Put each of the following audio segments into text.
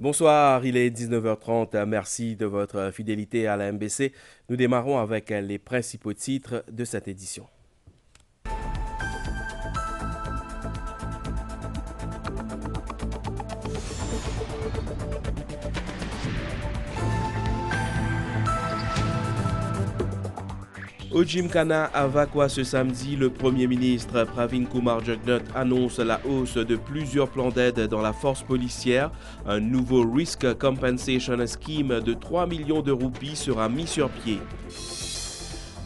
Bonsoir, il est 19h30. Merci de votre fidélité à la MBC. Nous démarrons avec les principaux titres de cette édition. Au Gymkhana à Vakwa ce samedi, le Premier ministre Pravin Kumar Jugnauth annonce la hausse de plusieurs plans d'aide dans la force policière. Un nouveau Risk Compensation Scheme de 3 millions de roupies sera mis sur pied.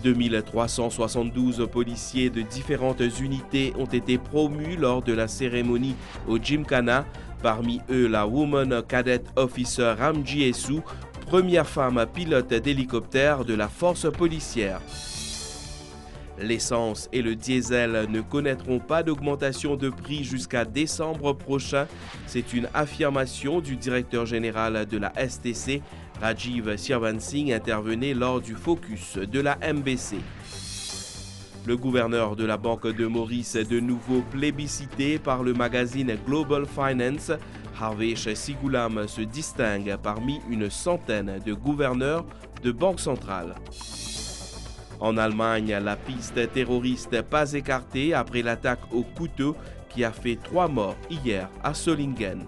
2372 policiers de différentes unités ont été promus lors de la cérémonie au Gymkhana. Parmi eux, la Woman Cadet Officer Ramji Essou, première femme pilote d'hélicoptère de la force policière. L'essence et le diesel ne connaîtront pas d'augmentation de prix jusqu'à décembre prochain. C'est une affirmation du directeur général de la STC, Rajiv Sirvansingh, intervenait lors du focus de la MBC. Le gouverneur de la Banque de Maurice est de nouveau plébiscité par le magazine Global Finance. Harvesh Sigulam se distingue parmi une centaine de gouverneurs de banques centrales. En Allemagne, la piste terroriste pas écartée après l'attaque au couteau qui a fait 3 morts hier à Solingen.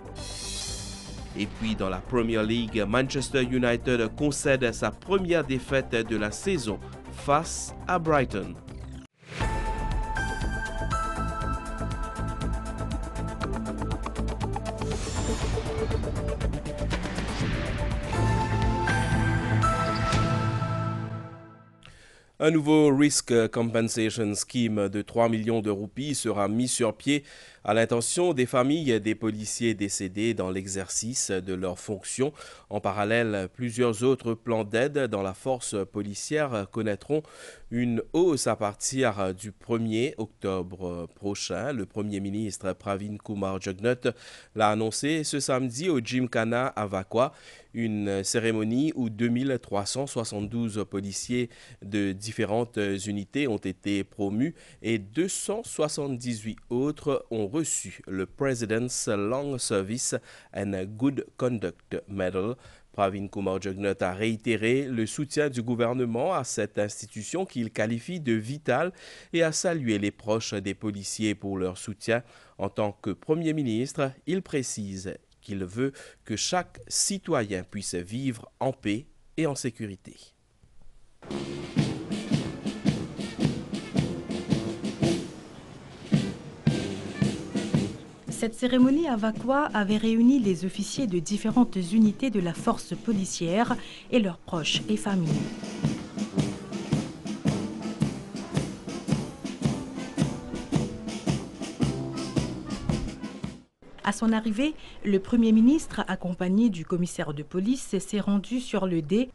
Et puis dans la Premier League, Manchester United concède sa première défaite de la saison face à Brighton. Un nouveau Risk Compensation Scheme de 3 millions de roupies sera mis sur pied à l'intention des familles des policiers décédés dans l'exercice de leurs fonctions. En parallèle, plusieurs autres plans d'aide dans la force policière connaîtront une hausse à partir du 1er octobre prochain. Le Premier ministre Pravin Kumar Jugnauth l'a annoncé ce samedi au Gymkhana à Vakwa, une cérémonie où 2372 policiers de différentes unités ont été promus et 278 autres ont reçu le President's Long Service and Good Conduct Medal. Pravin Kumar Jugnauth a réitéré le soutien du gouvernement à cette institution qu'il qualifie de vitale et a salué les proches des policiers pour leur soutien. En tant que Premier ministre, il précise qu'il veut que chaque citoyen puisse vivre en paix et en sécurité. Cette cérémonie à Vakwa avait réuni les officiers de différentes unités de la force policière et leurs proches et familles. À son arrivée, le Premier ministre, accompagné du commissaire de police, s'est rendu sur le dé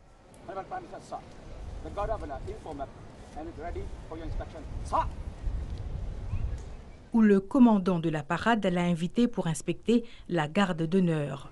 où le commandant de la parade l'a invité pour inspecter la garde d'honneur.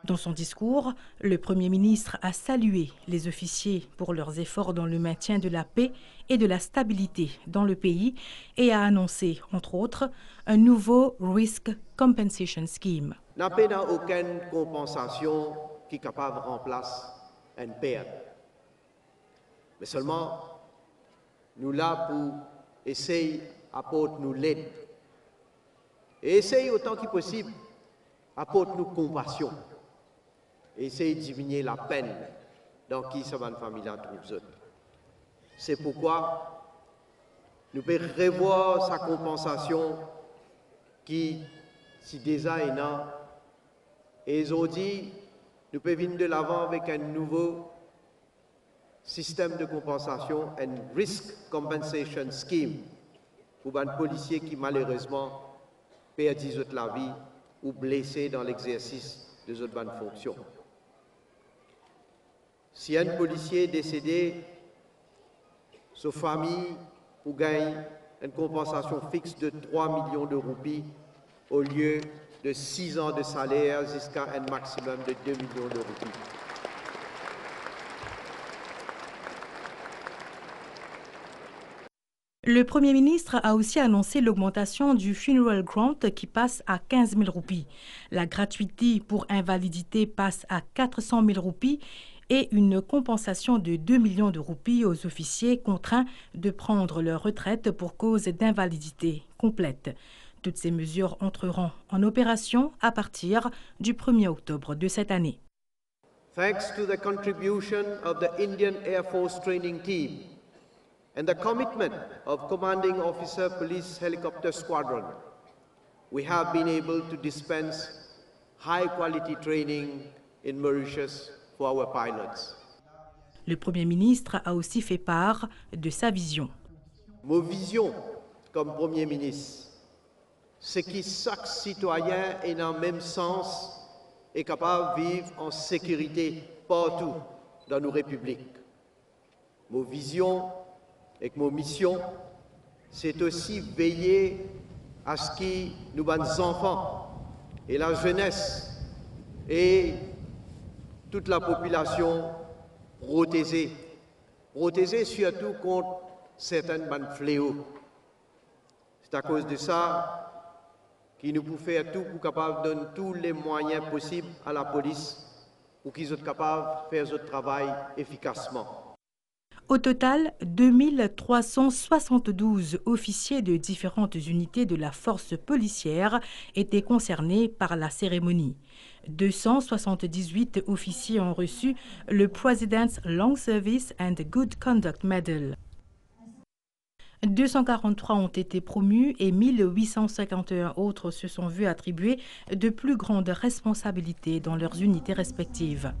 Dans son discours, le Premier ministre a salué les officiers pour leurs efforts dans le maintien de la paix et de la stabilité dans le pays et a annoncé, entre autres, un nouveau Risk Compensation Scheme. N'a pas aucune compensation qui est capable de remplacer une perte. Mais seulement, nous là pour essayer d'apporter nous l'aide. Et essayer autant que possible d'apporter nous compassion. Et essayer de diminuer la peine dans qui cette famille-là trouve. C'est pourquoi nous pouvons revoir sa compensation qui, si déjà est là, et aujourd'hui, nous pouvons venir de l'avant avec un nouveau système de compensation, un Risk Compensation Scheme, pour les policiers qui malheureusement perdent la vie ou blessés dans l'exercice de cette bonne fonction. Si un policier est décédé, sa famille pour gagner une compensation fixe de 3 millions de roupies au lieu de 6 ans de salaire jusqu'à un maximum de 2 millions de roupies. Le Premier ministre a aussi annoncé l'augmentation du Funeral Grant qui passe à 15 000 roupies. La gratuité pour invalidité passe à 400 000 roupies et une compensation de 2 millions de roupies aux officiers contraints de prendre leur retraite pour cause d'invalidité complète. Toutes ces mesures entreront en opération à partir du 1er octobre de cette année. Thanks to the contribution of the Indian Air Force Training Team and the commitment of Commanding Officer Police Helicopter Squadron, we have been able to dispense high-quality training in Mauritius for our pilots. Le Premier ministre a aussi fait part de sa vision. Mon vision comme Premier ministre, c'est que chaque citoyen ait dans le même sens est capable de vivre en sécurité partout dans nos républiques. Mon vision et mon mission, c'est aussi veiller à ce que nos enfants et la jeunesse et toute la population protégée surtout contre certaines bandes fléaux. C'est à cause de ça qui nous pouvons faire tout pour capable de donner tous les moyens possibles à la police pour qu'ils soient capables de faire leur travail efficacement. Au total, 2372 officiers de différentes unités de la force policière étaient concernés par la cérémonie. 278 officiers ont reçu le President's Long Service and Good Conduct Medal. 243 ont été promus et 1851 autres se sont vus attribuer de plus grandes responsabilités dans leurs unités respectives.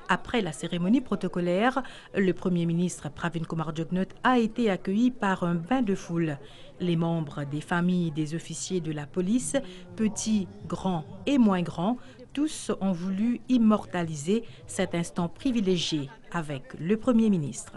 Après la cérémonie protocolaire, le Premier ministre Pravin Kumar-Jugnauth a été accueilli par un bain de foule. Les membres des familles des officiers de la police, petits, grands et moins grands, tous ont voulu immortaliser cet instant privilégié avec le Premier ministre.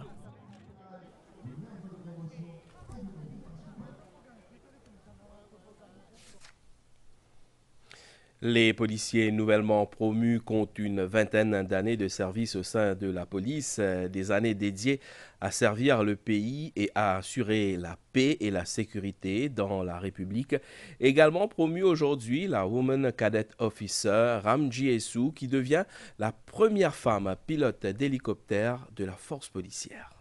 Les policiers nouvellement promus comptent une vingtaine d'années de service au sein de la police, des années dédiées à servir le pays et à assurer la paix et la sécurité dans la République. Également promue aujourd'hui, la Woman Cadet Officer Ramji Essou, qui devient la première femme pilote d'hélicoptère de la force policière.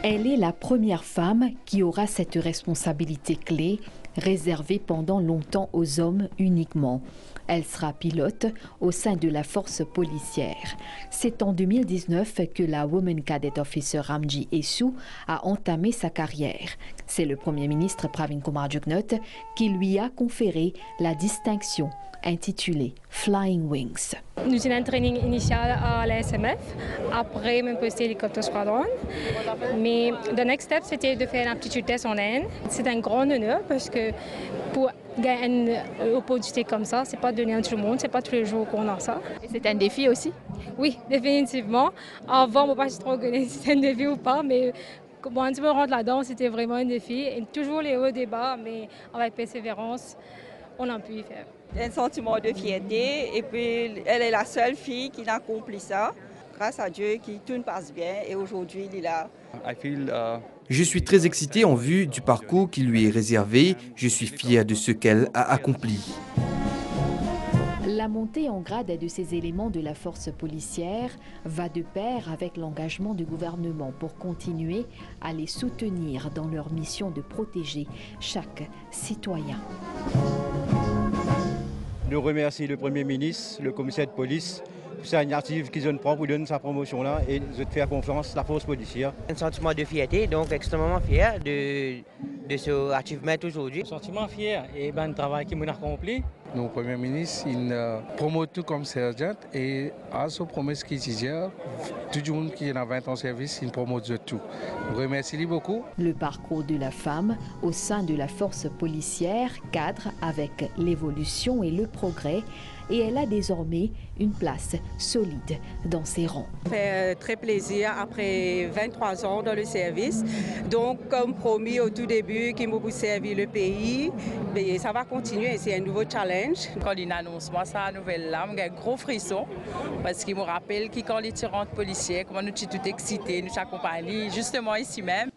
Elle est la première femme qui aura cette responsabilité clé, réservée pendant longtemps aux hommes uniquement. Elle sera pilote au sein de la force policière. C'est en 2019 que la Woman Cadet Officer Ramji Essou a entamé sa carrière. C'est le Premier ministre Pravin Kumar-Jugnauth qui lui a conféré la distinction intitulée Flying Wings. Nous avons un training initial à la SMF, après mon poste hélicoptère squadron. Mais le next step, c'était de faire un petit test en Inde. C'est un grand honneur parce que pour gagner une opportunité comme ça, c'est pas donné à tout le monde, c'est pas tous les jours qu'on a ça. Et c'est un défi aussi? Oui, définitivement. Avant, je ne sais pas si trop si c'est un défi ou pas, mais quand je me rentre là-dedans, c'était vraiment un défi. Et toujours les hauts et les bas, mais avec persévérance, on a pu y faire. Un sentiment de fierté et puis elle est la seule fille qui accomplit ça. Grâce à Dieu, tout passe bien et aujourd'hui il est là. Je suis très excité en vue du parcours qui lui est réservé. Je suis fier de ce qu'elle a accompli. La montée en grade de ces éléments de la force policière va de pair avec l'engagement du gouvernement pour continuer à les soutenir dans leur mission de protéger chaque citoyen. Nous remercions le Premier ministre, le commissaire de police, pour cette initiative qu'ils prend pour donner sa promotion-là et de faire confiance à la force policière. Un sentiment de fierté, donc extrêmement fier de ce achievement aujourd'hui. Un sentiment fier et le travail qui m'a accompli. Notre Premier ministre, il promeut tout comme sergent et à ce promesse qu'il dit, tout le monde qui est dans 20 ans de service, il promeut tout. Je remercie beaucoup. Le parcours de la femme au sein de la force policière cadre avec l'évolution et le progrès et elle a désormais une place solide dans ses rangs. Ça fait très plaisir après 23 ans dans le service. Donc, comme promis au tout début, qui m'a servi le pays, mais ça va continuer. C'est un nouveau challenge. Quand il annonce moi sa nouvelle là, j'ai un gros frisson parce qu'il me rappelle que quand les tirantes policiers, comment nous sommes tout excités, nous accompagnons justement ici même.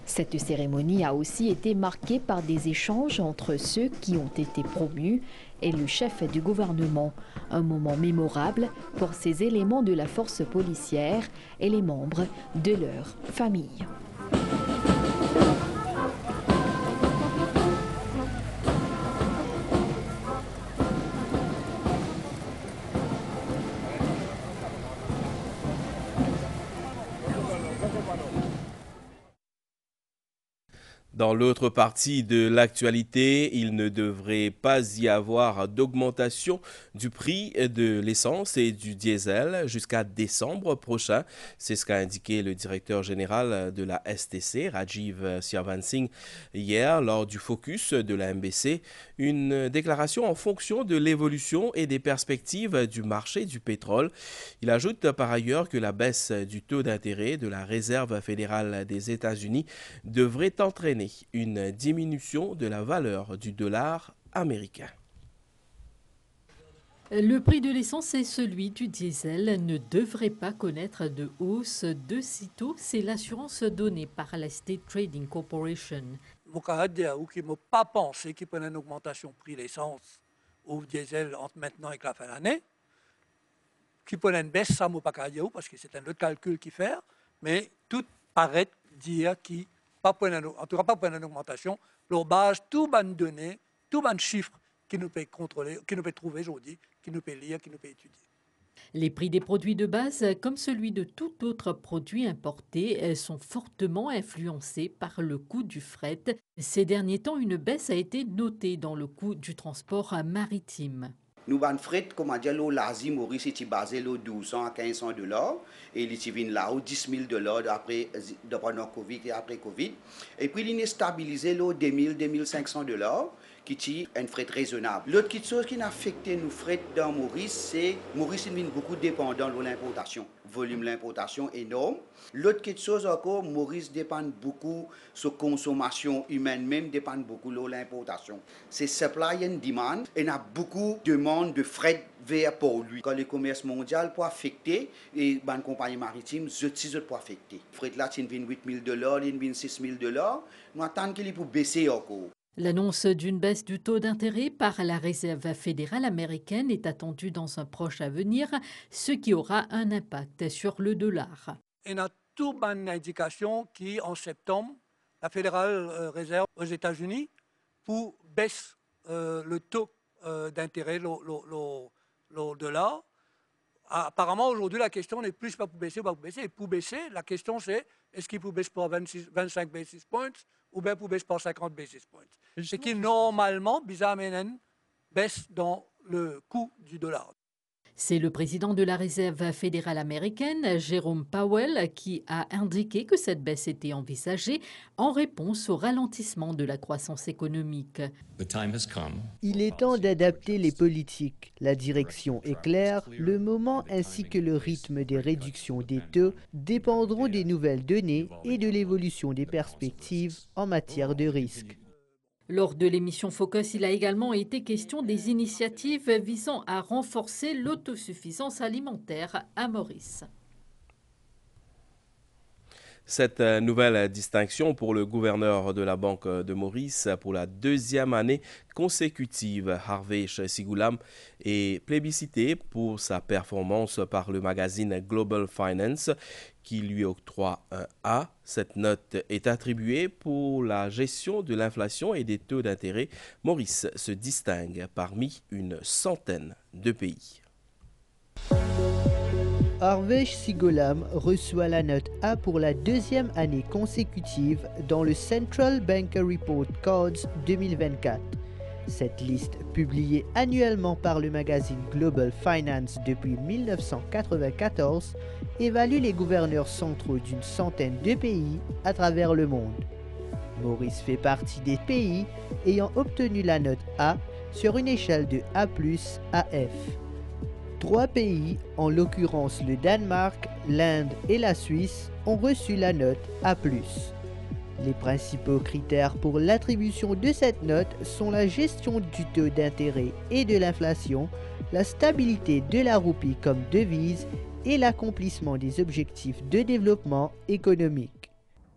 Cette cérémonie a aussi été marquée par des échanges entre ceux qui ont été promus et le chef du gouvernement. Un moment mémorable pour ces éléments de la force policière et les membres de leur famille. Dans l'autre partie de l'actualité, il ne devrait pas y avoir d'augmentation du prix de l'essence et du diesel jusqu'à décembre prochain. C'est ce qu'a indiqué le directeur général de la STC, Rajiv Siavansingh, hier lors du focus de la MBC. Une déclaration en fonction de l'évolution et des perspectives du marché du pétrole. Il ajoute par ailleurs que la baisse du taux d'intérêt de la Réserve fédérale des États-Unis devrait entraîner une diminution de la valeur du dollar américain. Le prix de l'essence et celui du diesel ne devraient pas connaître de hausse de sitôt. C'est l'assurance donnée par la State Trading Corporation. Je ne peux pas penser qu'il y ait une augmentation du prix de l'essence ou du diesel entre maintenant et la fin de l'année. Qu'il y ait une baisse, ça ne peut pas dire parce que c'est un autre calcul qui fait. Mais tout paraît dire qu'il en tout cas pas pour une augmentation, leur base, tout bonne données, tout bon chiffre qui nous peut contrôler, qui nous peut trouver aujourd'hui, qui nous peut lire, qui nous peut étudier. Les prix des produits de base, comme celui de tout autre produit importé, sont fortement influencés par le coût du fret. Ces derniers temps, une baisse a été notée dans le coût du transport maritime. Nous avons fret, comment dire, l'Asie Maurice est basé à 1200 à 1500 $, et il est là à 10 000 $, après Covid et après Covid. Et puis il est stabilisé à 2000 2500 $, qui est un fret raisonnable. L'autre chose qui a affecté nos fret dans Maurice, c'est que Maurice est beaucoup dépendant de l'importation. Volume de l'importation énorme. L'autre chose encore, Maurice dépend beaucoup de la consommation humaine, même dépend beaucoup de l'importation. C'est supply and demand, et il y a beaucoup de demandes de fret vers pour lui. Quand le commerce mondial peut affecter, et les compagnies maritimes, je peut affecter. Le fret là, il vient 8 000 $, il vient 6 000 $, nous attendons qu'il peut baisser encore. L'annonce d'une baisse du taux d'intérêt par la Réserve fédérale américaine est attendue dans un proche avenir, ce qui aura un impact sur le dollar. Il y a toute bonne indication qu'en septembre, la Fédérale Réserve aux États-Unis pour baisser le taux d'intérêt le dollar. Apparemment, aujourd'hui, la question n'est plus pas pour baisser ou pas pour baisser. Et pour baisser, la question c'est est-ce qu'il peut baisser pour 25 basis points ou bien pour baisser pour 50 basis points. Ce qui normalement, bizarrement, baisse dans le coût du dollar. C'est le président de la Réserve fédérale américaine, Jerome Powell, qui a indiqué que cette baisse était envisagée en réponse au ralentissement de la croissance économique. Il est temps d'adapter les politiques. La direction est claire, le moment ainsi que le rythme des réductions des taux dépendront des nouvelles données et de l'évolution des perspectives en matière de risque. Lors de l'émission Focus, il a également été question des initiatives visant à renforcer l'autosuffisance alimentaire à Maurice. Cette nouvelle distinction pour le gouverneur de la Banque de Maurice pour la deuxième année consécutive, Harvesh Sigoulam, est plébiscitée pour sa performance par le magazine Global Finance qui lui octroie un A. Cette note est attribuée pour la gestion de l'inflation et des taux d'intérêt. Maurice se distingue parmi une centaine de pays. Harvesh Sigoulam reçoit la note A pour la deuxième année consécutive dans le Central Banker Report Cards 2024. Cette liste, publiée annuellement par le magazine Global Finance depuis 1994, évalue les gouverneurs centraux d'une centaine de pays à travers le monde. Maurice fait partie des pays ayant obtenu la note A sur une échelle de A+ à F. 3 pays, en l'occurrence le Danemark, l'Inde et la Suisse, ont reçu la note A+. Les principaux critères pour l'attribution de cette note sont la gestion du taux d'intérêt et de l'inflation, la stabilité de la roupie comme devise et l'accomplissement des objectifs de développement économique.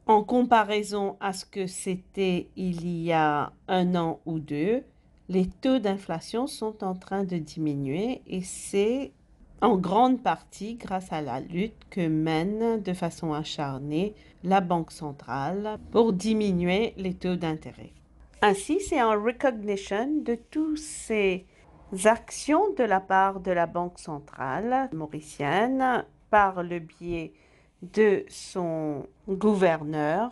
En comparaison à ce que c'était il y a 1 an ou 2, les taux d'inflation sont en train de diminuer et c'est en grande partie grâce à la lutte que mène de façon acharnée la Banque centrale pour diminuer les taux d'intérêt. Ainsi, c'est en recognition de toutes ces actions de la part de la Banque centrale mauricienne par le biais de son gouverneur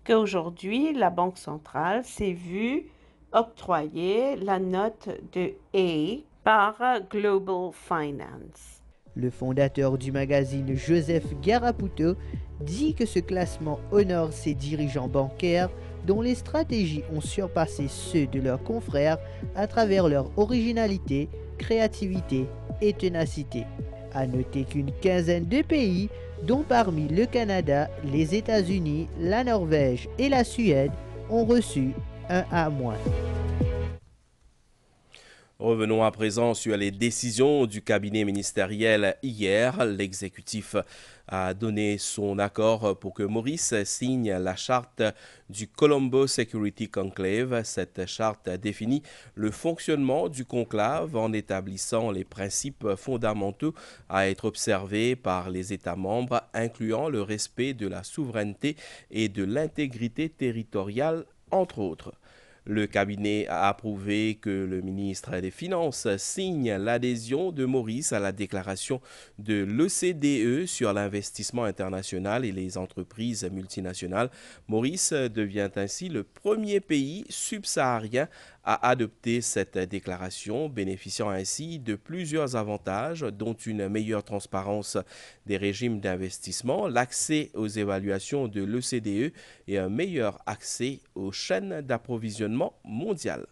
qu'aujourd'hui la Banque centrale s'est vue octroyer la note de A par Global Finance. Le fondateur du magazine Joseph Garaputo dit que ce classement honore ses dirigeants bancaires dont les stratégies ont surpassé ceux de leurs confrères à travers leur originalité, créativité et ténacité. À noter qu'une quinzaine de pays, dont parmi le Canada, les États-Unis, la Norvège et la Suède, ont reçu un A-. Revenons à présent sur les décisions du cabinet ministériel hier. L'exécutif a donné son accord pour que Maurice signe la charte du Colombo Security Conclave. Cette charte définit le fonctionnement du conclave en établissant les principes fondamentaux à être observés par les États membres, incluant le respect de la souveraineté et de l'intégrité territoriale, entre autres. Le cabinet a approuvé que le ministre des Finances signe l'adhésion de Maurice à la déclaration de l'OCDE sur l'investissement international et les entreprises multinationales. Maurice devient ainsi le premier pays subsaharien à adopter cette déclaration, bénéficiant ainsi de plusieurs avantages, dont une meilleure transparence des régimes d'investissement, l'accès aux évaluations de l'OCDE et un meilleur accès aux chaînes d'approvisionnement mondiales.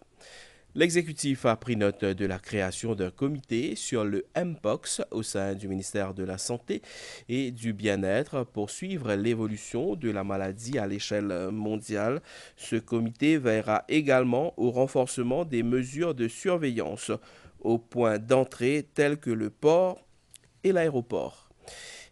L'exécutif a pris note de la création d'un comité sur le Mpox au sein du ministère de la Santé et du Bien-être pour suivre l'évolution de la maladie à l'échelle mondiale. Ce comité veillera également au renforcement des mesures de surveillance aux points d'entrée tels que le port et l'aéroport.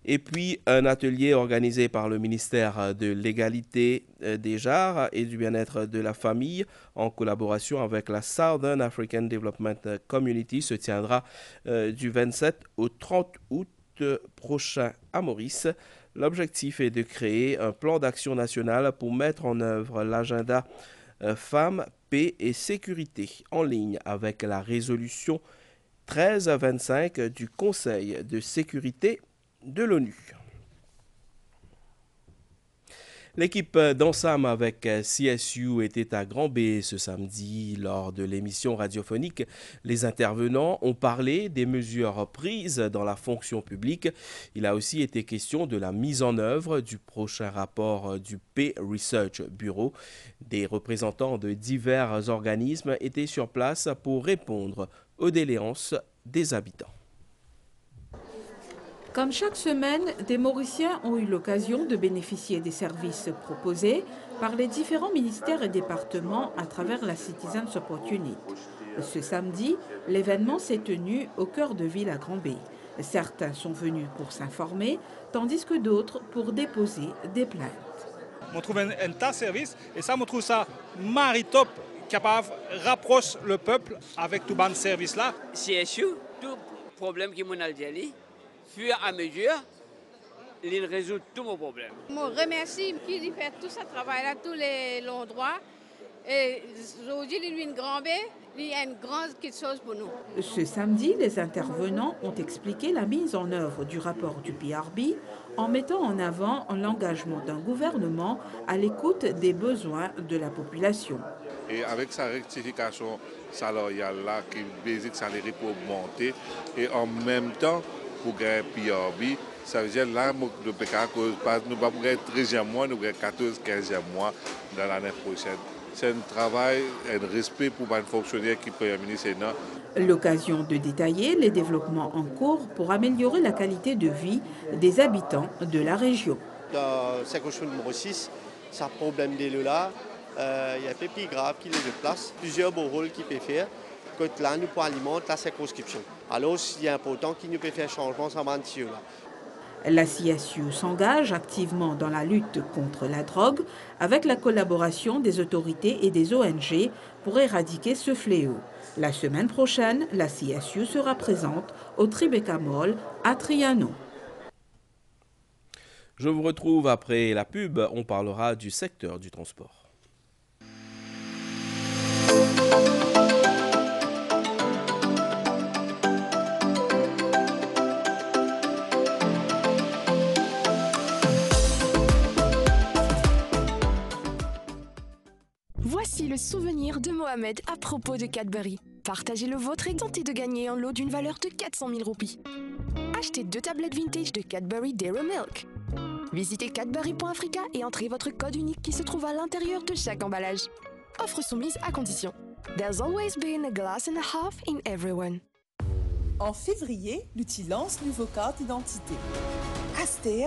Et puis, un atelier organisé par le ministère de l'Égalité des genres et du bien-être de la famille en collaboration avec la Southern African Development Community se tiendra du 27 au 30 août prochain à Maurice. L'objectif est de créer un plan d'action national pour mettre en œuvre l'agenda Femmes, Paix et Sécurité en ligne avec la résolution 1325 du Conseil de sécurité de l'ONU. L'équipe d'Ensam avec CSU était à Grand-B ce samedi lors de l'émission radiophonique. Les intervenants ont parlé des mesures prises dans la fonction publique. Il a aussi été question de la mise en œuvre du prochain rapport du Pew Research Bureau. Des représentants de divers organismes étaient sur place pour répondre aux doléances des habitants. Comme chaque semaine, des Mauriciens ont eu l'occasion de bénéficier des services proposés par les différents ministères et départements à travers la Citizens Support Unit. Ce samedi, l'événement s'est tenu au cœur de ville à Grand-B. Certains sont venus pour s'informer, tandis que d'autres pour déposer des plaintes. On trouve un tas de services et ça, on trouve ça top, capable, rapproche le peuple avec tout ce service-là. CSU, tout problème qui m'a dit, fur et à mesure, il résout tous mes problèmes. Je remercie qui fait tout ce travail-là, tous les endroits. Et aujourd'hui, il y a une grande baie, il y a une grande chose pour nous. Ce samedi, les intervenants ont expliqué la mise en œuvre du rapport du PRB en mettant en avant l'engagement d'un gouvernement à l'écoute des besoins de la population. Et avec sa rectification salariale-là, qui basique salaire pour augmenter, et en même temps, pour gagner PRB, ça veut dire là, nous ne pouvons pas gagner 13e mois, nous gagnons 14, 15e mois dans l'année prochaine. c'est un travail, un respect pour les fonctionnaires qui Premier ministre. L'occasion de détailler les développements en cours pour améliorer la qualité de vie des habitants de la région. Dans circonscription numéro 6, ça problème de là, il y a un peu plus grave qui est de place, plusieurs bons rôles qui peuvent faire. Quand là, nous pouvons alimenter la circonscription. Alors, il est important qu'il nous peut faire changement sans mentir là. La CSU s'engage activement dans la lutte contre la drogue avec la collaboration des autorités et des ONG pour éradiquer ce fléau. La semaine prochaine, la CSU sera présente au Tribeca Mall à Trianon. Je vous retrouve après la pub. On parlera du secteur du transport. Voici le souvenir de Mohamed à propos de Cadbury. Partagez le vôtre et tentez de gagner un lot d'une valeur de 400 000 roupies. Achetez 2 tablettes vintage de Cadbury Dairy Milk. Visitez cadbury.africa et entrez votre code unique qui se trouve à l'intérieur de chaque emballage. Offre soumise à condition. There's always been a glass and a half in everyone. En février, l'outil lance nouveau carte d'identité. Aster,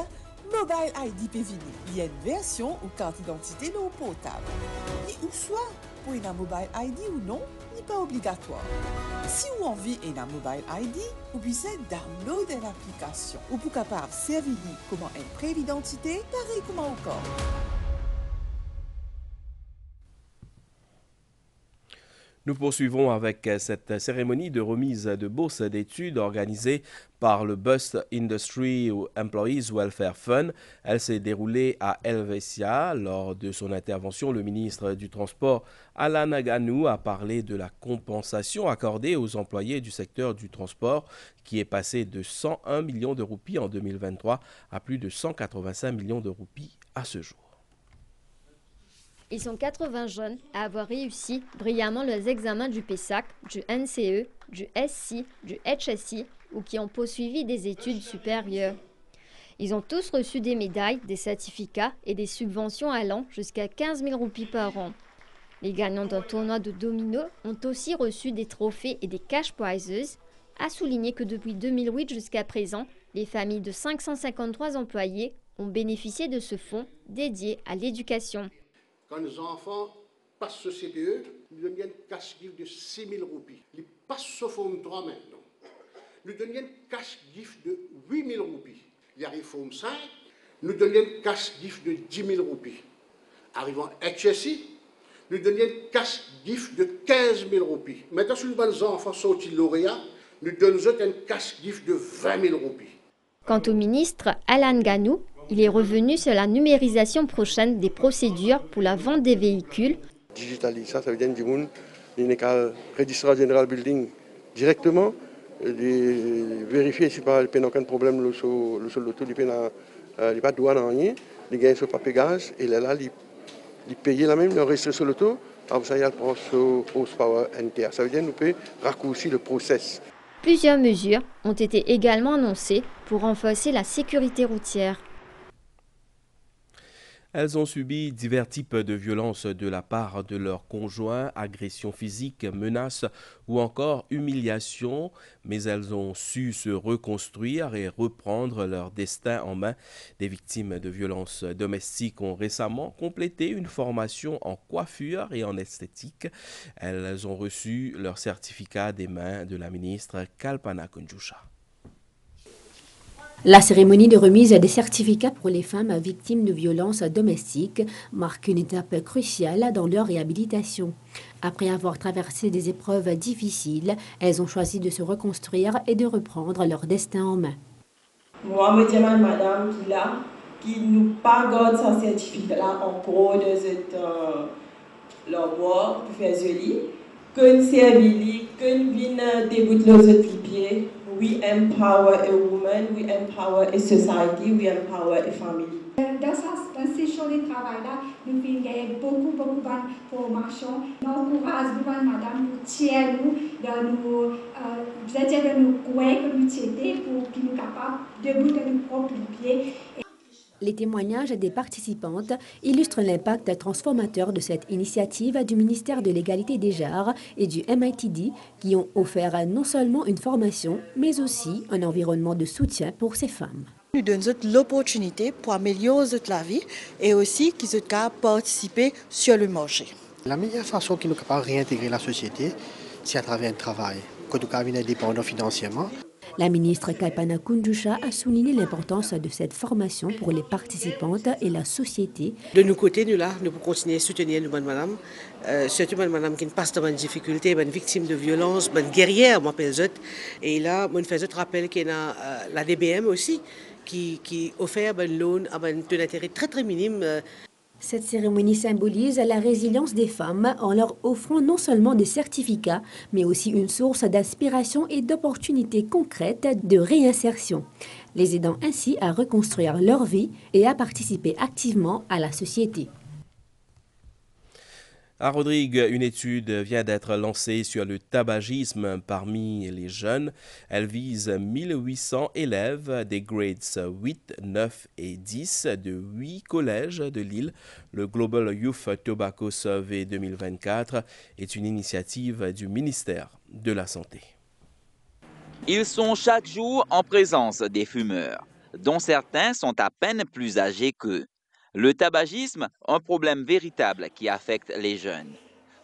Mobile ID PVD. Il y a une version ou carte d'identité non portable. Ni ou soit pour une Mobile ID ou non, n'est pas obligatoire. Si vous avez une Mobile ID, vous pouvez downloader l'application ou pour capable servir comme une preuve d'identité, pareil comme encore. Nous poursuivons avec cette cérémonie de remise de bourse d'études organisée par le Bust Industry Employees Welfare Fund. Elle s'est déroulée à Helvetia. Lors de son intervention, le ministre du Transport, Alan Ganou, a parlé de la compensation accordée aux employés du secteur du transport qui est passée de 101 millions de roupies en 2023 à plus de 185 millions de roupies à ce jour. Ils sont 80 jeunes à avoir réussi brillamment les examens du PESAC, du NCE, du SC, du HSI ou qui ont poursuivi des études supérieures. Ils ont tous reçu des médailles, des certificats et des subventions allant jusqu'à 15 000 roupies par an. Les gagnants d'un tournoi de domino ont aussi reçu des trophées et des cash prizes. À souligner que depuis 2008 jusqu'à présent, les familles de 553 employés ont bénéficié de ce fonds dédié à l'éducation. Quand nos enfants passent ce CPE, nous donnons un cash gift de 6 000 roupies. Ils passent ce Forme 3 maintenant. Nous donnons un cash gift de 8 000 roupies. Ils arrivent Forme 5, nous donnons un cash gift de 10 000 roupies. Arrivant HSI, nous donnons un cash gift de 15 000 roupies. Maintenant, si nos enfants sont lauréats, nous donnons un cash gift de 20 000 roupies. Quant au ministre Alan Ganou, il est revenu sur la numérisation prochaine des procédures pour la vente des véhicules. Digitaliser ça veut dire que nous avons registre général building directement, vérifier si pas il n'y a aucun problème sur l'auto, il n'y a pas de douane en rien, il gagne sur papier gaz et là, il paye la même, il reste sur l'auto, après ça il y a le prend sur horsepower NTA. Ça veut dire que nous pouvons raccourcir le process. Plusieurs mesures ont été également annoncées pour renforcer la sécurité routière. Elles ont subi divers types de violences de la part de leurs conjoints, agressions physiques, menaces ou encore humiliations, mais elles ont su se reconstruire et reprendre leur destin en main. Des victimes de violences domestiques ont récemment complété une formation en coiffure et en esthétique. Elles ont reçu leur certificat des mains de la ministre Kalpana Kunjusha. La cérémonie de remise des certificats pour les femmes victimes de violences domestiques marque une étape cruciale dans leur réhabilitation. Après avoir traversé des épreuves difficiles, elles ont choisi de se reconstruire et de reprendre leur destin en main. Moi, je me dis à madame qui nous pas garde son certificat là encore de leur bois pour faire joli, que nous servir, que nous viennent débouter les autres pieds. We empower a woman, we empower a society, we empower a family. Dans ces jours de travail-là, nous avons beaucoup de formations. Nous encourageons madame, nous tirons, de nous croire que nous t'aider pour qu'ils nous capables de bouter nos propres pieds. Les témoignages des participantes illustrent l'impact transformateur de cette initiative du ministère de l'Égalité des genres et du MITD qui ont offert non seulement une formation, mais aussi un environnement de soutien pour ces femmes. Nous donnons l'opportunité pour améliorer la vie et aussi qu'ils puissent participer sur le marché. La meilleure façon qu'ils nous capables de réintégrer la société, c'est à travers un travail, que nous sommes indépendants financièrement. La ministre Kalpana Kunjusha a souligné l'importance de cette formation pour les participantes et la société. De nos côtés, nous pouvons continuer à soutenir nous, madame, surtout madame qui passe dans une difficulté, une victime de violence, une guerrière, moi, et là, je fais un rappel qu'il y a la DBM aussi, qui offre un loan à un taux d'intérêt très très minime. Cette cérémonie symbolise la résilience des femmes en leur offrant non seulement des certificats, mais aussi une source d'inspiration et d'opportunités concrètes de réinsertion, les aidant ainsi à reconstruire leur vie et à participer activement à la société. À Rodrigue, une étude vient d'être lancée sur le tabagisme parmi les jeunes. Elle vise 1800 élèves des grades 8, 9 et 10 de 8 collèges de l'île. Le Global Youth Tobacco Survey 2024 est une initiative du ministère de la Santé. Ils sont chaque jour en présence des fumeurs, dont certains sont à peine plus âgés qu'eux. Le tabagisme, un problème véritable qui affecte les jeunes.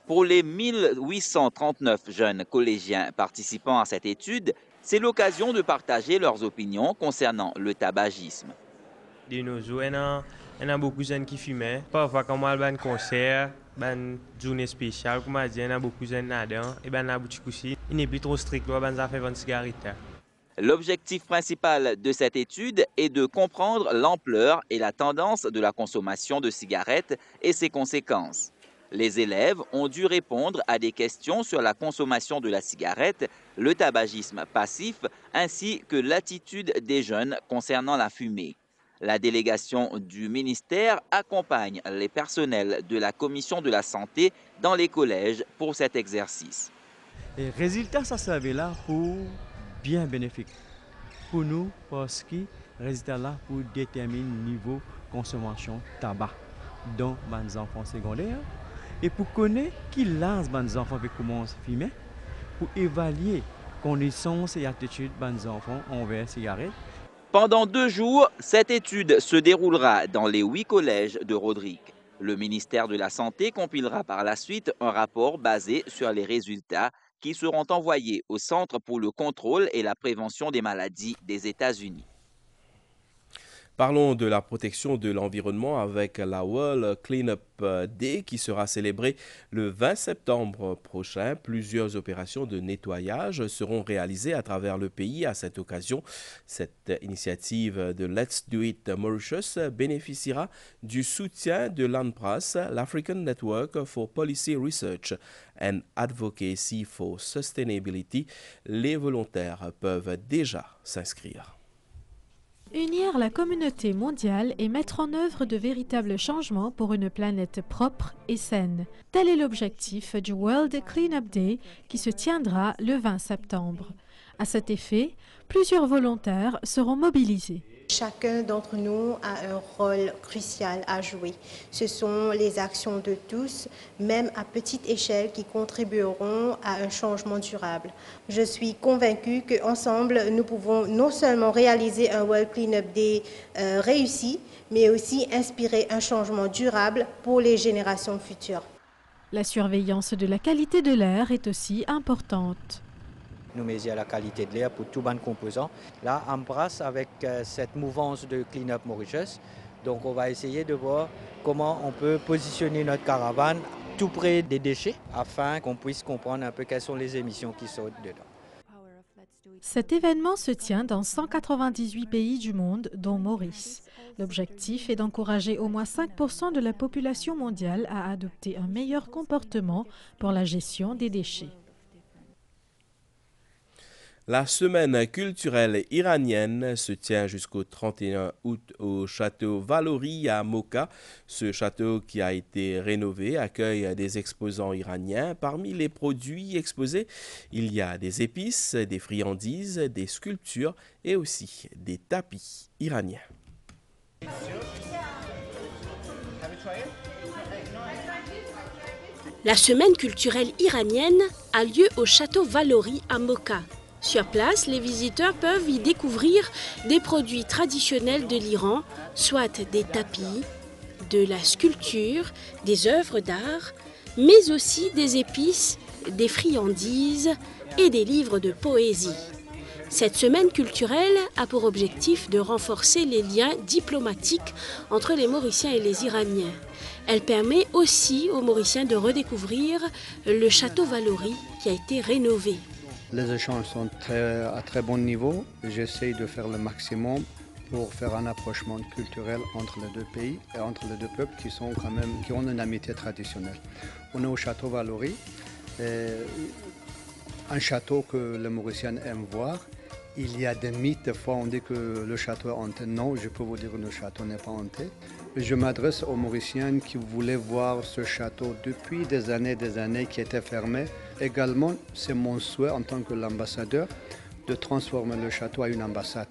Pour les 1839 jeunes collégiens participant à cette étude, c'est l'occasion de partager leurs opinions concernant le tabagisme. De nos jours, il y a beaucoup de jeunes qui fument. Parfois, quand on a un concert, une journée spéciale, comme on dit, il y a beaucoup de jeunes là-dedans. Et dans la boutique aussi, il n'est plus trop strict, on a fait 20 cigarettes. L'objectif principal de cette étude est de comprendre l'ampleur et la tendance de la consommation de cigarettes et ses conséquences. Les élèves ont dû répondre à des questions sur la consommation de la cigarette, le tabagisme passif, ainsi que l'attitude des jeunes concernant la fumée. La délégation du ministère accompagne les personnels de la Commission de la santé dans les collèges pour cet exercice. Les résultats, ça servait là pour bien bénéfique pour nous parce que le résultat là pour déterminer le niveau de consommation tabac dans les enfants secondaires et pour connaître qui lance les enfants qui commencent à fumer, pour évaluer connaissances et attitudes des enfants envers les cigarettes. Pendant 2 jours, cette étude se déroulera dans les 8 collèges de Rodrigue. Le ministère de la Santé compilera par la suite un rapport basé sur les résultats qui seront envoyés au Centre pour le contrôle et la prévention des maladies des États-Unis. Parlons de la protection de l'environnement avec la World Cleanup Day qui sera célébrée le 20 septembre prochain. Plusieurs opérations de nettoyage seront réalisées à travers le pays à cette occasion. Cette initiative de Let's Do It Mauritius bénéficiera du soutien de l'ANPRAS, l'African Network for Policy Research and Advocacy for Sustainability. Les volontaires peuvent déjà s'inscrire. Unir la communauté mondiale et mettre en œuvre de véritables changements pour une planète propre et saine. Tel est l'objectif du World Cleanup Day qui se tiendra le 20 septembre. À cet effet, plusieurs volontaires seront mobilisés. Chacun d'entre nous a un rôle crucial à jouer. Ce sont les actions de tous, même à petite échelle, qui contribueront à un changement durable. Je suis convaincue qu'ensemble, nous pouvons non seulement réaliser un World Cleanup Day réussi, mais aussi inspirer un changement durable pour les générations futures. La surveillance de la qualité de l'air est aussi importante. Nous mesurons la qualité de l'air pour tous les composants. Là, on embrasse avec cette mouvance de Clean Up Mauritius. Donc, on va essayer de voir comment on peut positionner notre caravane tout près des déchets afin qu'on puisse comprendre un peu quelles sont les émissions qui sortent dedans. Cet événement se tient dans 198 pays du monde, dont Maurice. L'objectif est d'encourager au moins 5% de la population mondiale à adopter un meilleur comportement pour la gestion des déchets. La semaine culturelle iranienne se tient jusqu'au 31 août au château Valory à Mocha. Ce château qui a été rénové accueille des exposants iraniens. Parmi les produits exposés, il y a des épices, des friandises, des sculptures et aussi des tapis iraniens. La semaine culturelle iranienne a lieu au château Valory à Mocha. Sur place, les visiteurs peuvent y découvrir des produits traditionnels de l'Iran, soit des tapis, de la sculpture, des œuvres d'art, mais aussi des épices, des friandises et des livres de poésie. Cette semaine culturelle a pour objectif de renforcer les liens diplomatiques entre les Mauriciens et les Iraniens. Elle permet aussi aux Mauriciens de redécouvrir le château Valory qui a été rénové. Les échanges sont à très bon niveau. J'essaie de faire le maximum pour faire un approchement culturel entre les deux pays et entre les deux peuples qui ont une amitié traditionnelle. On est au château Valory, un château que les Mauriciens aiment voir. Il y a des mythes, des fois on dit que le château est hanté. Non, je peux vous dire que le château n'est pas hanté. Je m'adresse aux Mauriciens qui voulaient voir ce château depuis des années qui était fermé. Également, c'est mon souhait en tant que l'ambassadeur de transformer le château en une ambassade.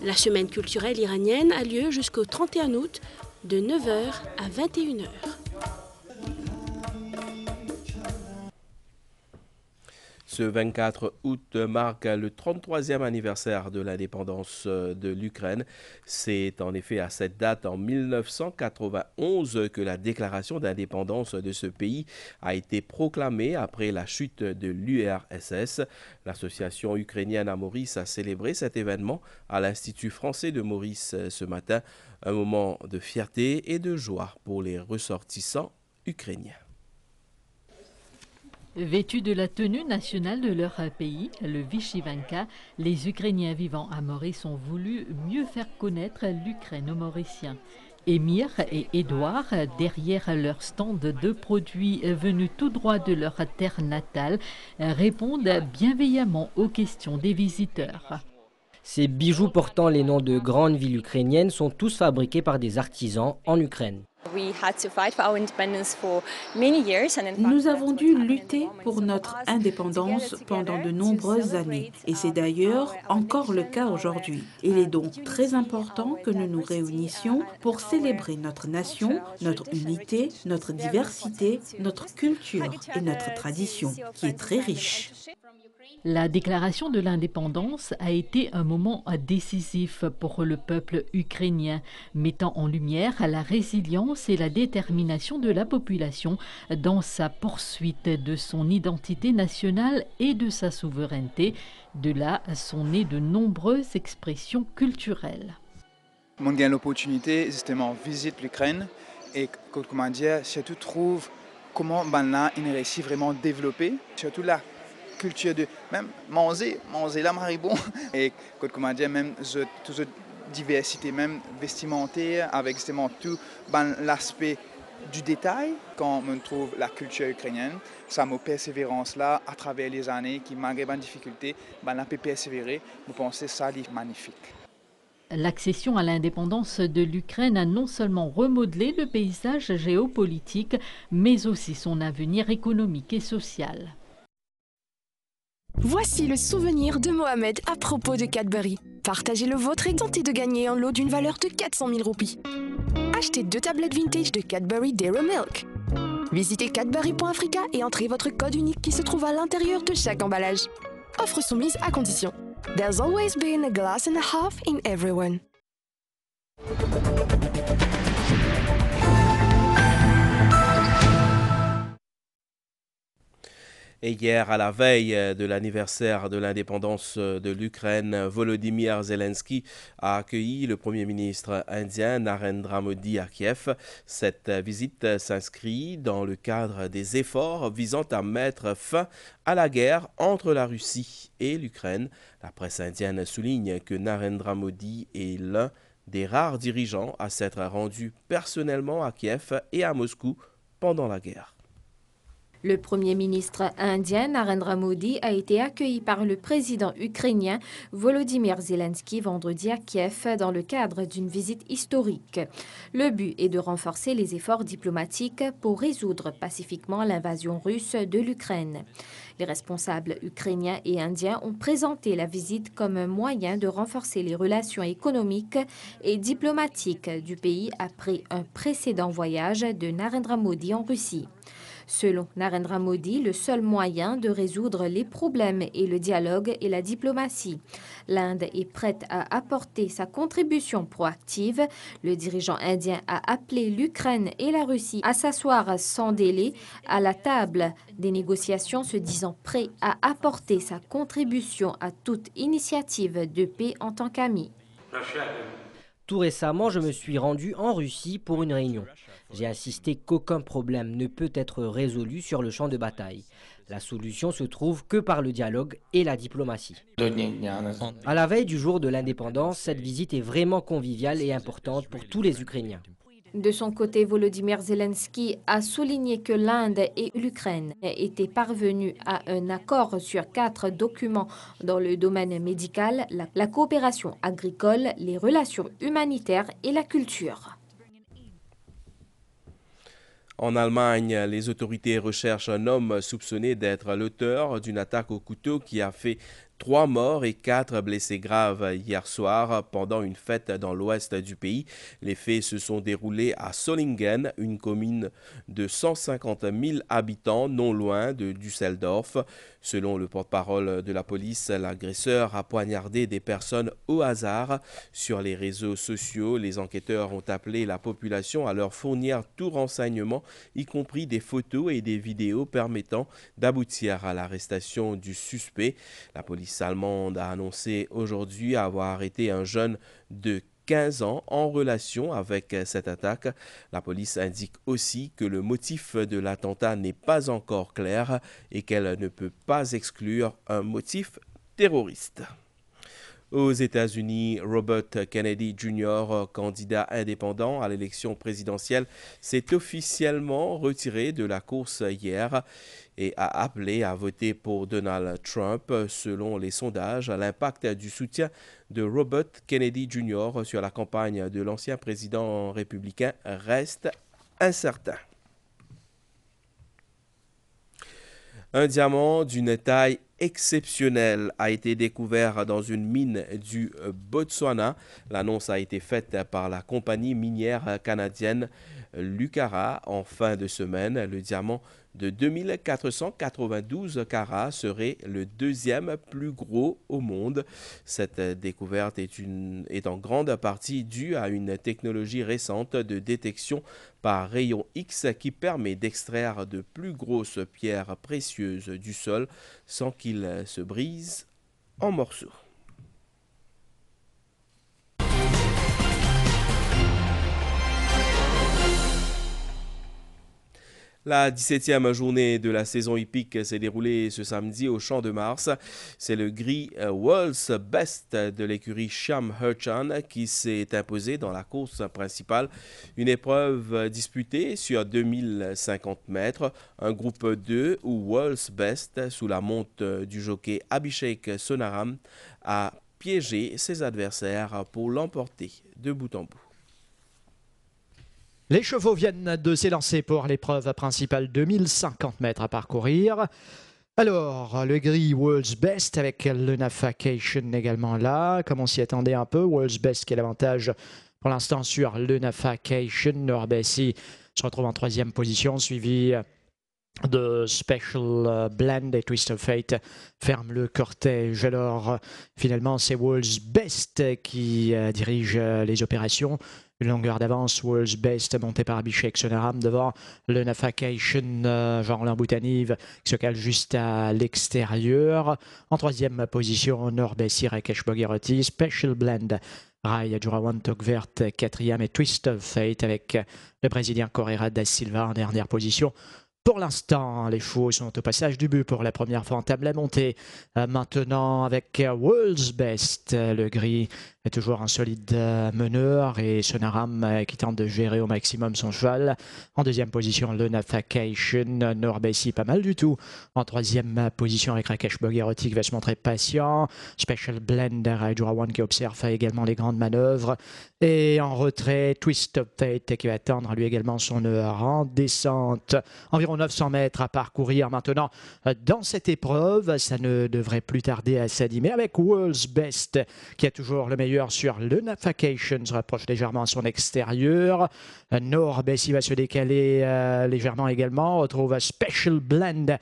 La semaine culturelle iranienne a lieu jusqu'au 31 août de 9h à 21h. Ce 24 août marque le 33e anniversaire de l'indépendance de l'Ukraine. C'est en effet à cette date, en 1991, que la déclaration d'indépendance de ce pays a été proclamée après la chute de l'URSS. L'association ukrainienne à Maurice a célébré cet événement à l'Institut français de Maurice ce matin. Un moment de fierté et de joie pour les ressortissants ukrainiens. Vêtus de la tenue nationale de leur pays, le Vyshvanka, les Ukrainiens vivant à Maurice ont voulu mieux faire connaître l'Ukraine aux Mauriciens. Émir et Édouard, derrière leur stand de produits venus tout droit de leur terre natale, répondent bienveillamment aux questions des visiteurs. Ces bijoux portant les noms de grandes villes ukrainiennes sont tous fabriqués par des artisans en Ukraine. Nous avons dû lutter pour notre indépendance pendant de nombreuses années et c'est d'ailleurs encore le cas aujourd'hui. Il est donc très important que nous nous réunissions pour célébrer notre nation, notre unité, notre diversité, notre culture et notre tradition qui est très riche. La déclaration de l'indépendance a été un moment décisif pour le peuple ukrainien, mettant en lumière la résilience et la détermination de la population dans sa poursuite de son identité nationale et de sa souveraineté. De là sont nées de nombreuses expressions culturelles. On gagne l'opportunité, justement, visite l'Ukraine et, comment dire, surtout trouve comment il réussit vraiment à développer, surtout là. Culture de même manger là maribon et comment dire même toute cette diversité même vestimentaire avec justement tout l'aspect du détail quand on trouve la culture ukrainienne ça me persévérance là à travers les années qui malgré les difficultés on peut persévérer vous pensez ça est magnifique. L'accession à l'indépendance de l'Ukraine a non seulement remodelé le paysage géopolitique mais aussi son avenir économique et social. Voici le souvenir de Mohamed à propos de Cadbury. Partagez le vôtre et tentez de gagner un lot d'une valeur de 400 000 roupies. Achetez 2 tablettes vintage de Cadbury Dairy Milk. Visitez cadbury.africa et entrez votre code unique qui se trouve à l'intérieur de chaque emballage. Offre soumise à condition. There's always been a glass and a half in everyone. Et hier, à la veille de l'anniversaire de l'indépendance de l'Ukraine, Volodymyr Zelensky a accueilli le Premier ministre indien Narendra Modi à Kiev. Cette visite s'inscrit dans le cadre des efforts visant à mettre fin à la guerre entre la Russie et l'Ukraine. La presse indienne souligne que Narendra Modi est l'un des rares dirigeants à s'être rendu personnellement à Kiev et à Moscou pendant la guerre. Le Premier ministre indien Narendra Modi a été accueilli par le président ukrainien Volodymyr Zelensky vendredi à Kiev dans le cadre d'une visite historique. Le but est de renforcer les efforts diplomatiques pour résoudre pacifiquement l'invasion russe de l'Ukraine. Les responsables ukrainiens et indiens ont présenté la visite comme un moyen de renforcer les relations économiques et diplomatiques du pays après un précédent voyage de Narendra Modi en Russie. Selon Narendra Modi, le seul moyen de résoudre les problèmes est le dialogue et la diplomatie. L'Inde est prête à apporter sa contribution proactive. Le dirigeant indien a appelé l'Ukraine et la Russie à s'asseoir sans délai à la table des négociations, se disant prêt à apporter sa contribution à toute initiative de paix en tant qu'ami. Tout récemment, je me suis rendu en Russie pour une réunion. J'ai insisté qu'aucun problème ne peut être résolu sur le champ de bataille. La solution se trouve que par le dialogue et la diplomatie. À la veille du jour de l'indépendance, cette visite est vraiment conviviale et importante pour tous les Ukrainiens. De son côté, Volodymyr Zelensky a souligné que l'Inde et l'Ukraine étaient parvenus à un accord sur 4 documents dans le domaine médical, la coopération agricole, les relations humanitaires et la culture. En Allemagne, les autorités recherchent un homme soupçonné d'être l'auteur d'une attaque au couteau qui a fait 3 morts et 4 blessés graves hier soir pendant une fête dans l'ouest du pays. Les faits se sont déroulés à Solingen, une commune de 150 000 habitants non loin de Düsseldorf. Selon le porte-parole de la police, l'agresseur a poignardé des personnes au hasard. Sur les réseaux sociaux, les enquêteurs ont appelé la population à leur fournir tout renseignement, y compris des photos et des vidéos permettant d'aboutir à l'arrestation du suspect. La police allemande a annoncé aujourd'hui avoir arrêté un jeune de 15 ans en relation avec cette attaque. La police indique aussi que le motif de l'attentat n'est pas encore clair et qu'elle ne peut pas exclure un motif terroriste. Aux États-Unis, Robert Kennedy Jr., candidat indépendant à l'élection présidentielle, s'est officiellement retiré de la course hier et a appelé à voter pour Donald Trump. Selon les sondages, l'impact du soutien de Robert Kennedy Jr. sur la campagne de l'ancien président républicain reste incertain. Un diamant d'une taille exceptionnelle a été découvert dans une mine du Botswana. L'annonce a été faite par la compagnie minière canadienne Lucara en fin de semaine. Le diamant de 2492 carats serait le deuxième plus gros au monde. Cette découverte est en grande partie due à une technologie récente de détection par rayon X qui permet d'extraire de plus grosses pierres précieuses du sol sans qu'ils se brisent en morceaux. La 17e journée de la saison hippique s'est déroulée ce samedi au Champ de Mars. C'est le gris World's Best de l'écurie Sham Herchan qui s'est imposé dans la course principale. Une épreuve disputée sur 2050 mètres. Un groupe 2 ou World's Best sous la monte du jockey Abhishek Sonaram a piégé ses adversaires pour l'emporter de bout en bout. Les chevaux viennent de s'élancer pour l'épreuve principale, 2050 mètres à parcourir. Alors, le gris World's Best avec le Nafakation également là, comme on s'y attendait un peu. World's Best qui a l'avantage pour l'instant sur le Nafakation. Norbessi se retrouve en 3e position, suivi de Special Blend et Twist of Fate ferme le cortège. Alors, finalement, c'est World's Best qui dirige les opérations. Une longueur d'avance, World's Best monté par Abhishek Sonaram devant le Nafakation Jean-Roland Boutanive qui se cale juste à l'extérieur. En 3e position, Norbessi Rakesh Bogiroti, Special Blend Rai Jurawan Tokvert 4e et Twist of Fate avec le Brésilien Correira da Silva en dernière position. Pour l'instant, les chevaux sont au passage du but pour la première fois, entame la montée. Maintenant avec World's Best, le gris est toujours un solide meneur et Sonaram qui tente de gérer au maximum son cheval. En deuxième position, le Nafakation. Norbessi, pas mal du tout. En troisième position, avec Rakesh Boguerotti qui va se montrer patient. Special Blender, Hydra One qui observe également les grandes manœuvres. Et en retrait, Twist of Fate qui va attendre lui également son heure. En descente, environ 900 mètres à parcourir maintenant dans cette épreuve. Ça ne devrait plus tarder à s'animer avec World's Best qui a toujours le meilleur sur le Nafakation, se rapproche légèrement à son extérieur. Norbessi va se décaler légèrement également. On retrouve Special Blend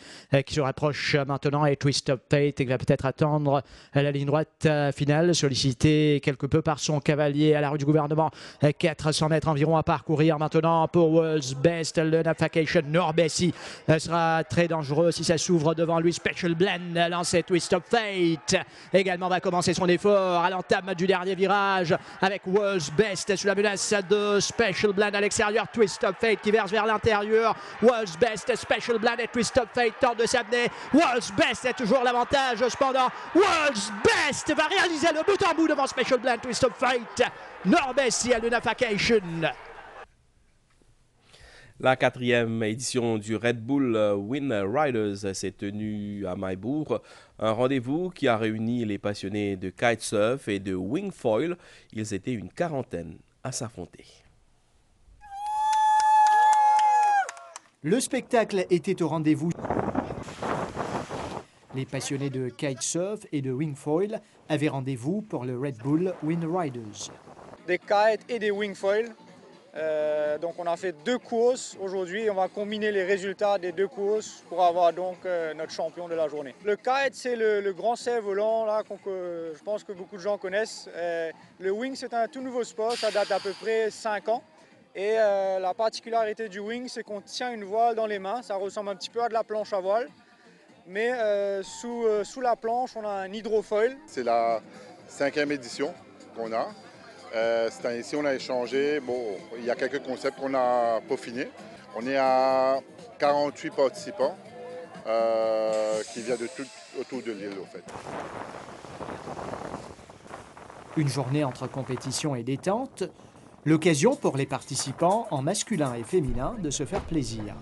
qui se rapproche maintenant et Twist of Fate qui va peut-être attendre la ligne droite finale, sollicité quelque peu par son cavalier à la rue du gouvernement. 400 mètres environ à parcourir maintenant pour World's Best. Le Nafakation, Norbessi sera très dangereux si ça s'ouvre devant lui. Special Blend lancé, Twist of Fate également va commencer son effort à l'entame du dernier virage avec World's Best sous la menace de Special Blend à l'extérieur. Twist of Fate qui verse vers l'intérieur. World's Best, Special Blend et Twist of Fate tentent de s'amener. World's Best a toujours l'avantage. Cependant, World's Best va réaliser le bout en bout devant Special Blend, Twist of Fate. Norbessi à le Nafakation. La 4e édition du Red Bull Win Riders s'est tenue à Maïbourg, un rendez-vous qui a réuni les passionnés de kitesurf et de wingfoil. Ils étaient une quarantaine à s'affronter. Le spectacle était au rendez-vous. Les passionnés de kitesurf et de wingfoil avaient rendez-vous pour le Red Bull Win Riders. Des kites et des wingfoil. Donc on a fait 2 courses aujourd'hui. On va combiner les résultats des 2 courses pour avoir donc notre champion de la journée. Le kite, c'est le grand cerf-volant là, je pense que beaucoup de gens connaissent. Le wing, c'est un tout nouveau sport, ça date d'à peu près 5 ans. Et la particularité du wing, c'est qu'on tient une voile dans les mains. Ça ressemble un petit peu à de la planche à voile. Mais sous la planche, on a un hydrofoil. C'est la 5e édition qu'on a. Cette année-ci, on a échangé. Bon, il y a quelques concepts qu'on a peaufinés. On est à 48 participants qui viennent de tout autour de l'île, au fait. Une journée entre compétition et détente. L'occasion pour les participants, en masculin et féminin, de se faire plaisir.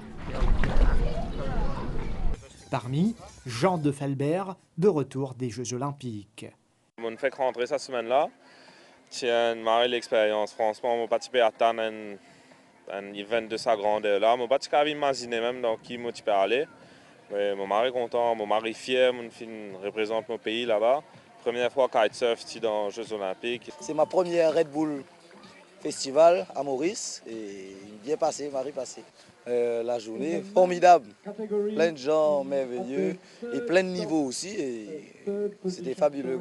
Parmi, Jean de Felbert, de retour des Jeux Olympiques. On fait rentrer cette semaine-là. C'est une marée l'expérience. Franchement, on va participer à un event de sa grandeur-là. On va pas imaginer même dans qui je peux aller. Mais mon mari est content, mon mari est fier, mon fils représente mon pays là-bas. Première fois kitesurf dans les Jeux Olympiques. C'est ma première Red Bull Festival à Maurice et bien passé, Marie passé. La journée formidable, plein de gens merveilleux et plein de niveaux aussi et c'était fabuleux.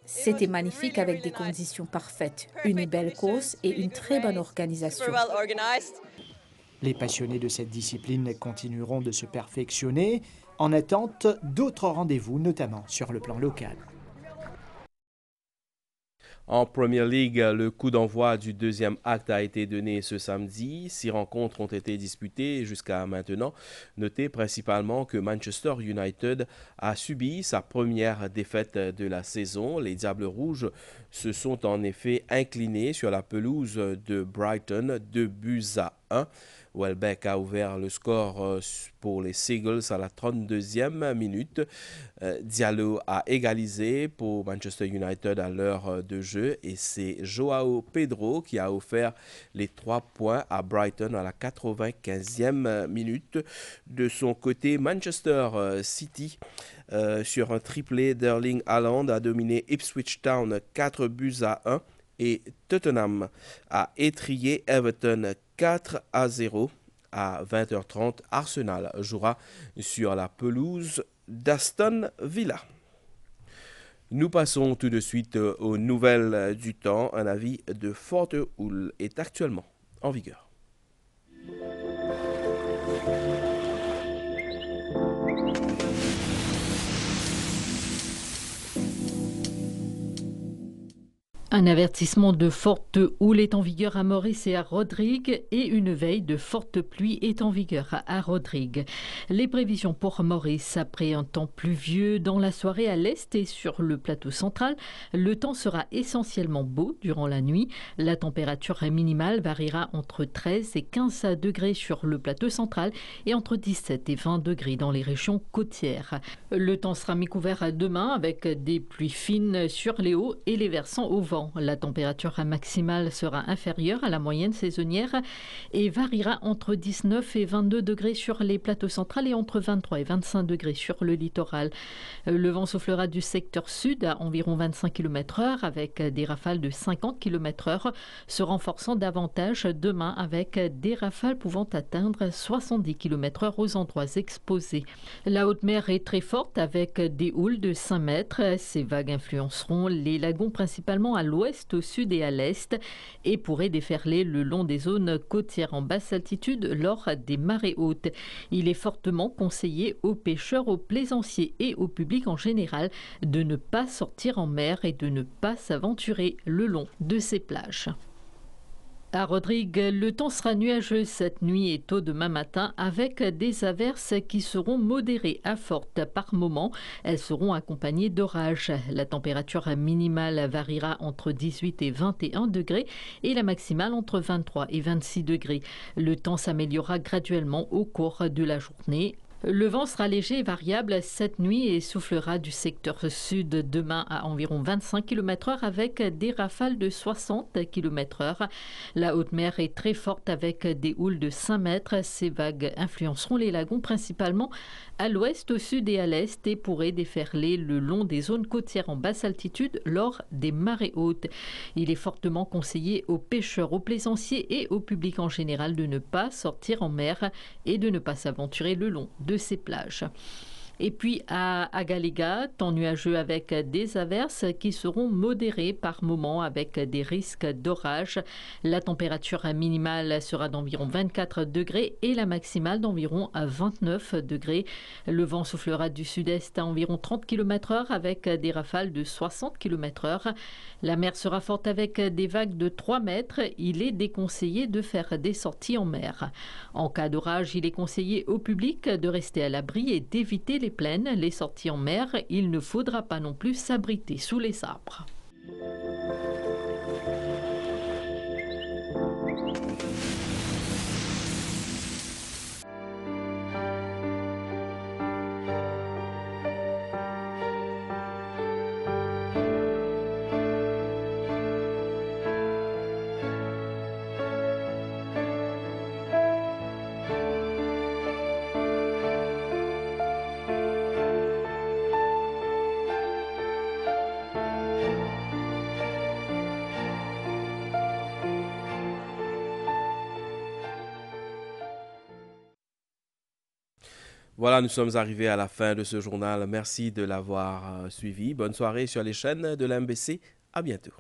C'était magnifique avec des conditions parfaites, une belle course et une très bonne organisation. Les passionnés de cette discipline continueront de se perfectionner en attente d'autres rendez-vous, notamment sur le plan local. En Premier League, le coup d'envoi du 2e acte a été donné ce samedi. 6 rencontres ont été disputées jusqu'à maintenant. Notez principalement que Manchester United a subi sa première défaite de la saison. Les Diables Rouges se sont en effet inclinés sur la pelouse de Brighton, 2-1. Welbeck a ouvert le score pour les Seagulls à la 32e minute. Diallo a égalisé pour Manchester United à l'heure de jeu et c'est Joao Pedro qui a offert les 3 points à Brighton à la 95e minute. De son côté, Manchester City, sur un triplé d'Erling Haaland, a dominé Ipswich Town 4-1 et Tottenham a étrillé Everton 4-0 à 20h30. Arsenal jouera sur la pelouse d'Aston Villa. Nous passons tout de suite aux nouvelles du temps. Un avis de forte houle est actuellement en vigueur. Un avertissement de forte houle est en vigueur à Maurice et à Rodrigue et une veille de forte pluie est en vigueur à Rodrigue. Les prévisions pour Maurice, après un temps pluvieux dans la soirée à l'est et sur le plateau central, le temps sera essentiellement beau durant la nuit. La température minimale variera entre 13 et 15 degrés sur le plateau central et entre 17 et 20 degrés dans les régions côtières. Le temps sera mi-couvert demain avec des pluies fines sur les hauts et les versants au vent. La température maximale sera inférieure à la moyenne saisonnière et variera entre 19 et 22 degrés sur les plateaux centrales et entre 23 et 25 degrés sur le littoral. Le vent soufflera du secteur sud à environ 25 km/h avec des rafales de 50 km/h, se renforçant davantage demain avec des rafales pouvant atteindre 70 km/h aux endroits exposés. La haute mer est très forte avec des houles de 5 mètres. Ces vagues influenceront les lagons principalement à l'ouest, au sud et à l'est et pourraient déferler le long des zones côtières en basse altitude lors des marées hautes. Il est fortement conseillé aux pêcheurs, aux plaisanciers et au public en général de ne pas sortir en mer et de ne pas s'aventurer le long de ces plages. À Rodrigue, le temps sera nuageux cette nuit et tôt demain matin avec des averses qui seront modérées à fortes par moments. Elles seront accompagnées d'orages. La température minimale variera entre 18 et 21 degrés et la maximale entre 23 et 26 degrés. Le temps s'améliorera graduellement au cours de la journée. Le vent sera léger et variable cette nuit et soufflera du secteur sud demain à environ 25 km/h avec des rafales de 60 km/h. La haute mer est très forte avec des houles de 5 mètres. Ces vagues influenceront les lagons principalement à l'ouest, au sud et à l'est et pourraient déferler le long des zones côtières en basse altitude lors des marées hautes. Il est fortement conseillé aux pêcheurs, aux plaisanciers et au public en général de ne pas sortir en mer et de ne pas s'aventurer le long de ces plages. Et puis à Agalega, temps nuageux avec des averses qui seront modérées par moments avec des risques d'orage. La température minimale sera d'environ 24 degrés et la maximale d'environ 29 degrés. Le vent soufflera du sud-est à environ 30 km/h avec des rafales de 60 km/h. La mer sera forte avec des vagues de 3 mètres. Il est déconseillé de faire des sorties en mer. En cas d'orage, il est conseillé au public de rester à l'abri et d'éviter les plaines, les sorties en mer. Il ne faudra pas non plus s'abriter sous les arbres. Voilà, nous sommes arrivés à la fin de ce journal. Merci de l'avoir suivi. Bonne soirée sur les chaînes de l'MBC. À bientôt.